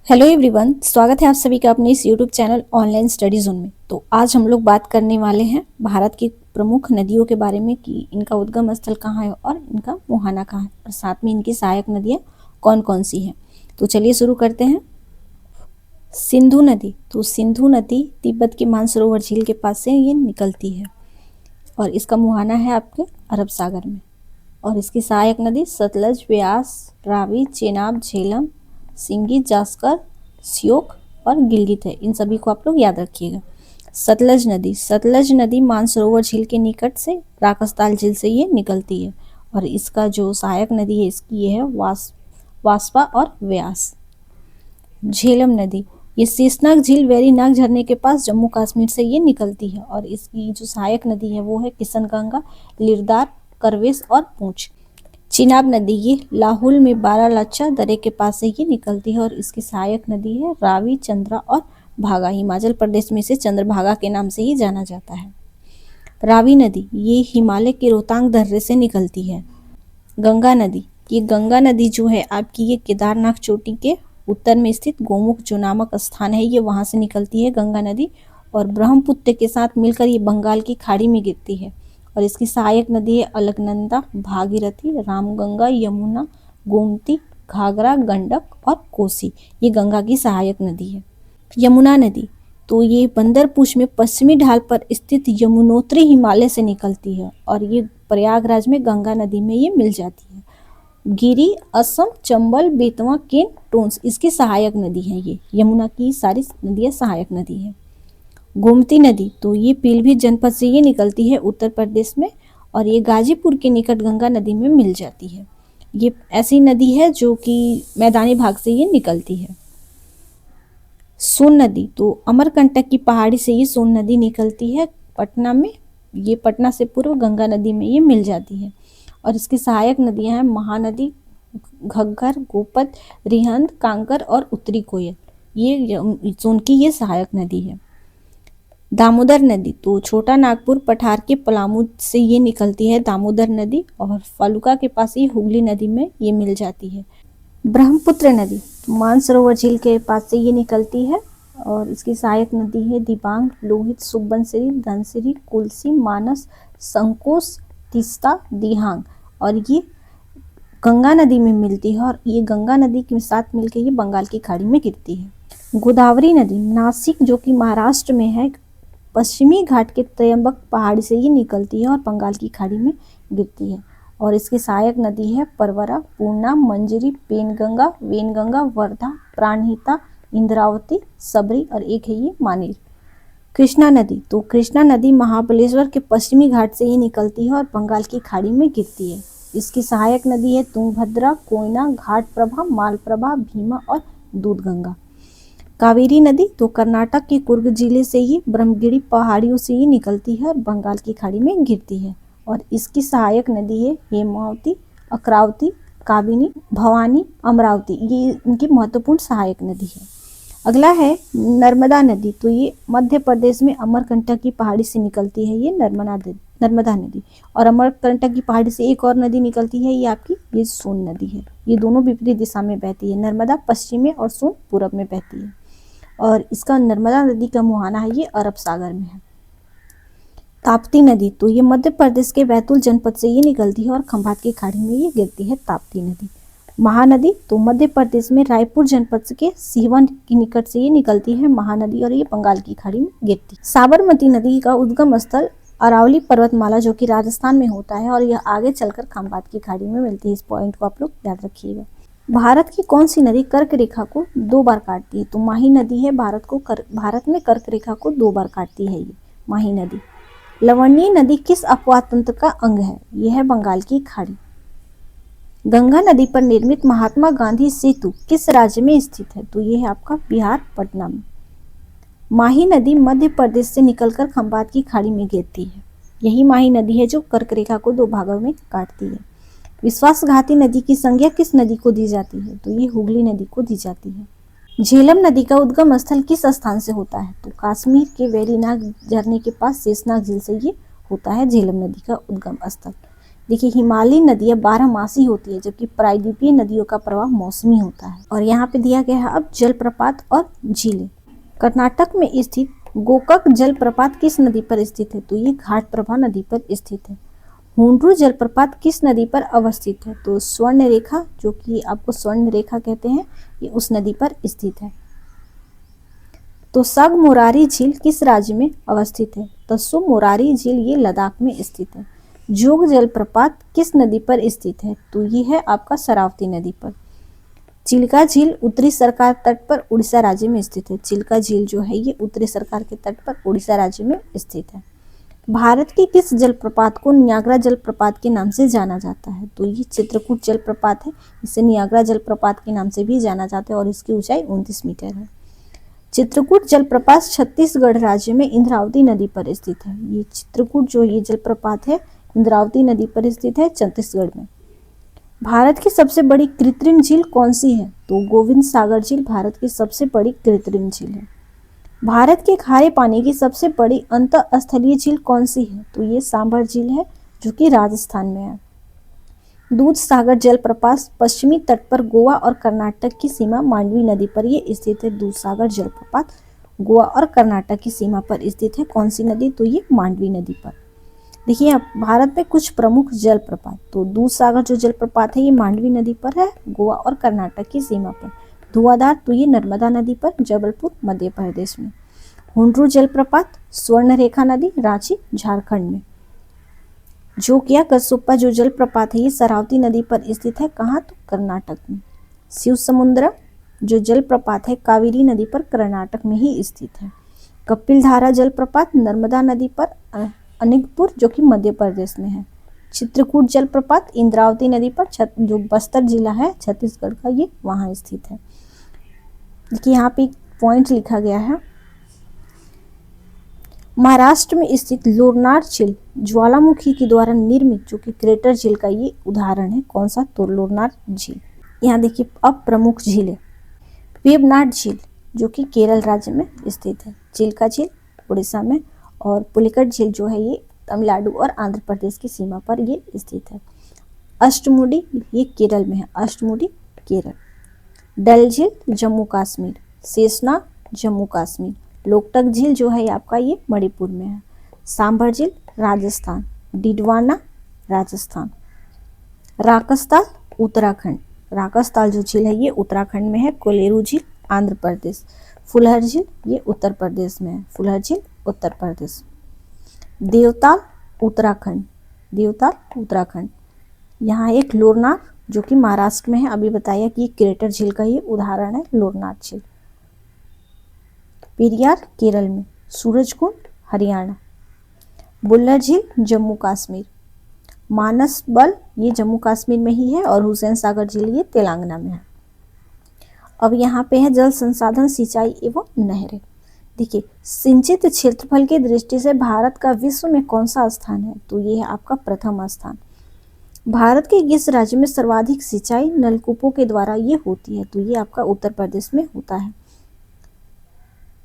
Hello everyone, स्वागत है आप सभी का अपने इस YouTube channel online study zone में। तो आज हम लोग बात करने वाले हैं भारत की प्रमुख नदियों के बारे में कि इनका उद्गम स्थल कहाँ है और इनका मुहाना कहाँ है और साथ में इनकी सहायक नदियाँ कौन कौन सी हैं। तो चलिए शुरू करते हैं। सिंधु नदी, तो सिंधु नदी तिब्बत के मानसरोवर झील के पास से ये निकलती है और इसका मुहाना है आपके अरब सागर में। और इसकी सहायक नदी सतलज, व्यास, रावी, चेनाब, झेलम, सिंगी, जास्कर, श्योक और गिलगित है। इन सभी को आप लोग याद रखिएगा। सतलज नदी मानसरोवर झील के निकट से राकसताल झील से ये निकलती है और इसका जो सहायक नदी है इसकी ये है वास्पा और व्यास। झेलम नदी, ये शेषनाग झील वेरीनाग झरने के पास जम्मू कश्मीर से ये निकलती है और इसकी जो सहायक नदी है वो है किशनगंगा, लिरदार, करवेश और पूंछ। चिनाब नदी, ये लाहुल में बारालाचा दर्रे के पास से ये निकलती है और इसकी सहायक नदी है रावी, चंद्रा और भागा। हिमाचल प्रदेश में इसे चंद्रभागा के नाम से ही जाना जाता है। रावी नदी, ये हिमालय के रोहतांग दर्रे से निकलती है। गंगा नदी, ये गंगा नदी जो है आपकी ये केदारनाथ चोटी के उत्तर में स्थित गोमुख जो नामक स्थान है ये वहाँ से निकलती है गंगा नदी और ब्रह्मपुत्र के साथ मिलकर ये बंगाल की खाड़ी में गिरती है और इसकी सहायक नदी है अलकनंदा, भागीरथी, रामगंगा, यमुना, गोमती, घाघरा, गंडक और कोसी। ये गंगा की सहायक नदी है। यमुना नदी, तो ये बंदरपूछ में पश्चिमी ढाल पर स्थित यमुनोत्री हिमालय से निकलती है और ये प्रयागराज में गंगा नदी में ये मिल जाती है। गिरी, असम, चंबल, बेतवा, केन, टोंस इसकी सहायक नदी है। ये यमुना की सारी नदियाँ सहायक नदी है। गोमती नदी, तो ये पीलीभीत जनपद से ये निकलती है उत्तर प्रदेश में और ये गाजीपुर के निकट गंगा नदी में मिल जाती है। ये ऐसी नदी है जो कि मैदानी भाग से ये निकलती है। सोन नदी, तो अमरकंटक की पहाड़ी से ये सोन नदी निकलती है पटना में। ये पटना से पूर्व गंगा नदी में ये मिल जाती है और इसकी सहायक नदियां हैं महानदी, घग्गर, गोपत, रिहंद, कांकर और उत्तरी कोयल। ये सोन की ये सहायक नदी है। दामोदर नदी, तो छोटा नागपुर पठार के पलामू से ये निकलती है दामोदर नदी और फलुका के पास ये हुगली नदी में ये मिल जाती है। ब्रह्मपुत्र नदी, तो मानसरोवर झील के पास से ये निकलती है और इसकी सहायक नदी है दिबांग, लोहित, सुबनसिरी, धनसिरी, कुलसी, मानस, संकोस, तीस्ता, दिहांग और ये गंगा नदी में मिलती है और ये गंगा नदी के साथ मिलकर ये बंगाल की खाड़ी में गिरती है। गोदावरी नदी, नासिक जो कि महाराष्ट्र में है, पश्चिमी घाट के त्रयंबक पहाड़ी से ये निकलती है और बंगाल की खाड़ी में गिरती है और इसकी सहायक नदी है परवरा, पूर्णा, मंजरी, पेनगंगा, वेनगंगा, वर्धा, प्राणहिता, इंद्रावती, सबरी और एक है ये मानेर। कृष्णा नदी, तो कृष्णा नदी महाबलेश्वर के पश्चिमी घाट से ये निकलती है और बंगाल की खाड़ी में गिरती है। इसकी सहायक नदी है तुंगभद्रा, कोयना, घाटप्रभा, मालप्रभा, भीमा और दूधगंगा। कावेरी नदी, तो कर्नाटक के कुर्ग जिले से ये ब्रह्मगिरी पहाड़ियों से ये निकलती है और बंगाल की खाड़ी में गिरती है और इसकी सहायक नदी है हेमावती, अक्रावती, काबिनी, भवानी, अमरावती। ये इनकी महत्वपूर्ण सहायक नदी है। अगला है नर्मदा नदी, तो ये मध्य प्रदेश में अमरकंटक की पहाड़ी से निकलती है ये नर्मदा नदी और अमरकंटक की पहाड़ी से एक और नदी निकलती है ये आपकी ये सोन नदी है। ये दोनों विपरीत दिशा में बहती है। नर्मदा पश्चिम में और सोन पूरब में बहती है और इसका नर्मदा नदी का मुहाना है ये अरब सागर में है। ताप्ती नदी, तो ये मध्य प्रदेश के बैतूल जनपद से ये निकलती है और खंभात की खाड़ी में ये गिरती है ताप्ती नदी। महानदी, तो मध्य प्रदेश में रायपुर जनपद के सीवन के निकट से ये निकलती है महानदी और ये बंगाल की खाड़ी में गिरती है। साबरमती नदी का उद्गम स्थल अरावली पर्वतमाला जो कि राजस्थान में होता है और यह आगे चलकर खंभात की खाड़ी में मिलती है। इस पॉइंट को आप लोग याद रखिएगा। भारत की कौन सी नदी कर्क रेखा को 2 बार काटती है? तो माही नदी है भारत में कर्क रेखा को 2 बार काटती है ये माही नदी। लवणीय नदी किस अपवाह तंत्र का अंग है? यह है बंगाल की खाड़ी। गंगा नदी पर निर्मित महात्मा गांधी सेतु किस राज्य में स्थित है? तो ये है आपका बिहार, पटना में। माही नदी मध्य प्रदेश से निकलकर खंभात की खाड़ी में गिरती है। यही माही नदी है जो कर्क रेखा को 2 भागों में काटती है। विश्वासघाती नदी की संज्ञा किस नदी को दी जाती है? तो ये हुगली नदी को दी जाती है। झेलम नदी का उद्गम स्थल किस स्थान से होता है? तो कश्मीर के वेरीनाग झरने के पास शेषनाग झील से ये होता है झेलम नदी का उद्गम स्थल। देखिए हिमालयी नदियां 12 मासी होती है, जबकि प्रायद्वीपीय नदियों का प्रवाह मौसमी होता है। और यहाँ पे दिया गया है अब जलप्रपात और झीलें। कर्नाटक में स्थित गोकक जलप्रपात किस नदी पर स्थित है? तो ये घाटप्रभा नदी पर स्थित है। हुंड्रू जलप्रपात किस नदी पर अवस्थित है? तो स्वर्ण रेखा, जो कि आपको स्वर्ण रेखा कहते हैं, ये उस नदी पर स्थित है। तो सग मोरारी झील किस राज्य में अवस्थित है? तस्सो मोरारी झील ये लद्दाख में स्थित है। जोग जलप्रपात किस नदी पर स्थित है? तो ये है आपका शरावती नदी पर। चिल्का झील उत्तरी सरकार तट पर उड़ीसा राज्य में स्थित है। चिल्का झील जो है ये उत्तरी सरकार के तट पर उड़ीसा राज्य में स्थित है। भारत के किस जलप्रपात को नियाग्रा जलप्रपात के नाम से जाना जाता है? तो ये चित्रकूट जलप्रपात है, इसे नियाग्रा जलप्रपात के नाम से भी जाना जाता है और इसकी ऊंचाई 29 मीटर है। चित्रकूट जलप्रपात छत्तीसगढ़ राज्य में इंद्रावती नदी पर स्थित है। ये चित्रकूट जो ये जलप्रपात है इंद्रावती नदी पर स्थित है छत्तीसगढ़ में। भारत की सबसे बड़ी कृत्रिम झील कौन सी है? तो गोविंद सागर झील भारत की सबसे बड़ी कृत्रिम झील है। भारत के खारे पानी की सबसे बड़ी अंतःस्थलीय झील कौन सी है? तो ये सांभर झील है, जो कि राजस्थान में है। दूध सागर जलप्रपात पश्चिमी तट पर गोवा और कर्नाटक की सीमा मांडवी नदी पर ये स्थित है। दूध सागर जलप्रपात गोवा और कर्नाटक की सीमा पर स्थित है। कौन सी नदी? तो ये मांडवी नदी पर। देखिए अब भारत में कुछ प्रमुख जलप्रपात, तो दूध सागर जो जलप्रपात है ये मांडवी नदी पर है, गोवा और कर्नाटक की सीमा पर। धुआंधार तो ये नर्मदा नदी पर, जबलपुर मध्य प्रदेश में। हुंड्रू जलप्रपात स्वर्ण रेखा नदी, रांची झारखंड में। जोगिया कसुप्पा जो जलप्रपात है ये शरावती नदी पर स्थित है। कहाँ? तो कर्नाटक में। शिव समुद्र जो जलप्रपात है कावेरी नदी पर कर्नाटक में ही स्थित है। कपिल धारा जलप्रपात नर्मदा नदी पर अनंतपुर जो कि मध्य प्रदेश में है। चित्रकूट जलप्रपात इंद्रावती नदी पर जो बस्तर जिला है छत्तीसगढ़ का, ये वहाँ स्थित है। देखिए यहाँ पे एक पॉइंट लिखा गया है, महाराष्ट्र में स्थित लोरनार झील ज्वालामुखी के द्वारा निर्मित जो कि क्रेटर झील का ये उदाहरण है। कौन सा? तो लोरनार झील। यहाँ देखिए अब प्रमुख झीलें। वेबनाड झील जो कि केरल राज्य में स्थित है। चिल्का झील उड़ीसा में, और पुलिकट झील जो है ये तमिलनाडु और आंध्र प्रदेश की सीमा पर ये स्थित है। अष्टमुडी ये केरल में है, अष्टमुडी केरल। डल झील जम्मू कश्मीर, शेषनाग जम्मू कश्मीर। लोकटक झील जो है आपका ये मणिपुर में है। सांभर झील राजस्थान, डिडवाना राजस्थान। राकसताल उत्तराखंड, राकसताल जो झील है ये उत्तराखंड में है। कोलेरू झील आंध्र प्रदेश। फुलहर झील ये उत्तर प्रदेश में है, फुलहर झील उत्तर प्रदेश। देवताल उत्तराखंड, देवताल उत्तराखंड। यहाँ एक लोरनार जो कि महाराष्ट्र में है, अभी बताया कि क्रेटर झील का ये उदाहरण है लोरनार झील। पेरियार केरल में, सूरजकुंड हरियाणा। बुल्लर झील जम्मू कश्मीर। मानसबल ये जम्मू कश्मीर में ही है, और हुसैन सागर झील ये तेलंगाना में है। अब यहाँ पे है जल संसाधन, सिंचाई एवं नहरें। देखिए सिंचित क्षेत्रफल की दृष्टि से भारत का विश्व में कौन सा स्थान है? तो ये है आपका प्रथम स्थान। भारत के किस राज्य में सर्वाधिक सिंचाई नलकूपों के द्वारा ये होती है? तो ये आपका उत्तर प्रदेश में होता है।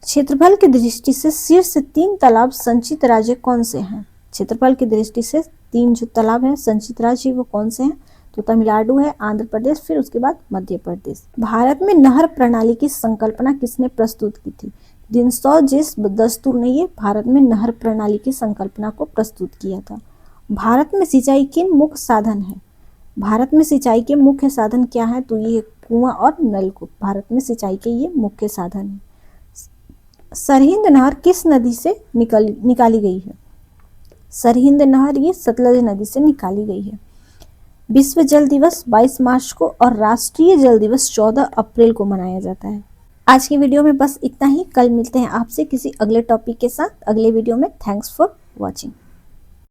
क्षेत्रफल की दृष्टि से शीर्ष 3 तालाब संचित राज्य कौन से हैं? क्षेत्रफल की दृष्टि से 3 जो तालाब हैं संचित राज्य वो कौन से हैं? तो तमिलनाडु है, आंध्र प्रदेश, फिर उसके बाद मध्य प्रदेश। भारत में नहर प्रणाली की संकल्पना किसने प्रस्तुत की थी? दिनसौ जिस दस्तूर ने ये भारत में नहर प्रणाली की संकल्पना को प्रस्तुत किया था। भारत में सिंचाई के मुख्य साधन है? भारत में सिंचाई के मुख्य साधन क्या है? तो ये कुआं और नलकूप भारत में सिंचाई के ये मुख्य साधन है। सरहिंद नहर किस नदी से निकाली गई है? सरहिंद नहर ये सतलज नदी से निकाली गई है। विश्व जल दिवस 22 मार्च को और राष्ट्रीय जल दिवस 14 अप्रैल को मनाया जाता है। आज की वीडियो में बस इतना ही। कल मिलते हैं आपसे किसी अगले टॉपिक के साथ अगले वीडियो में। Thanks for watching.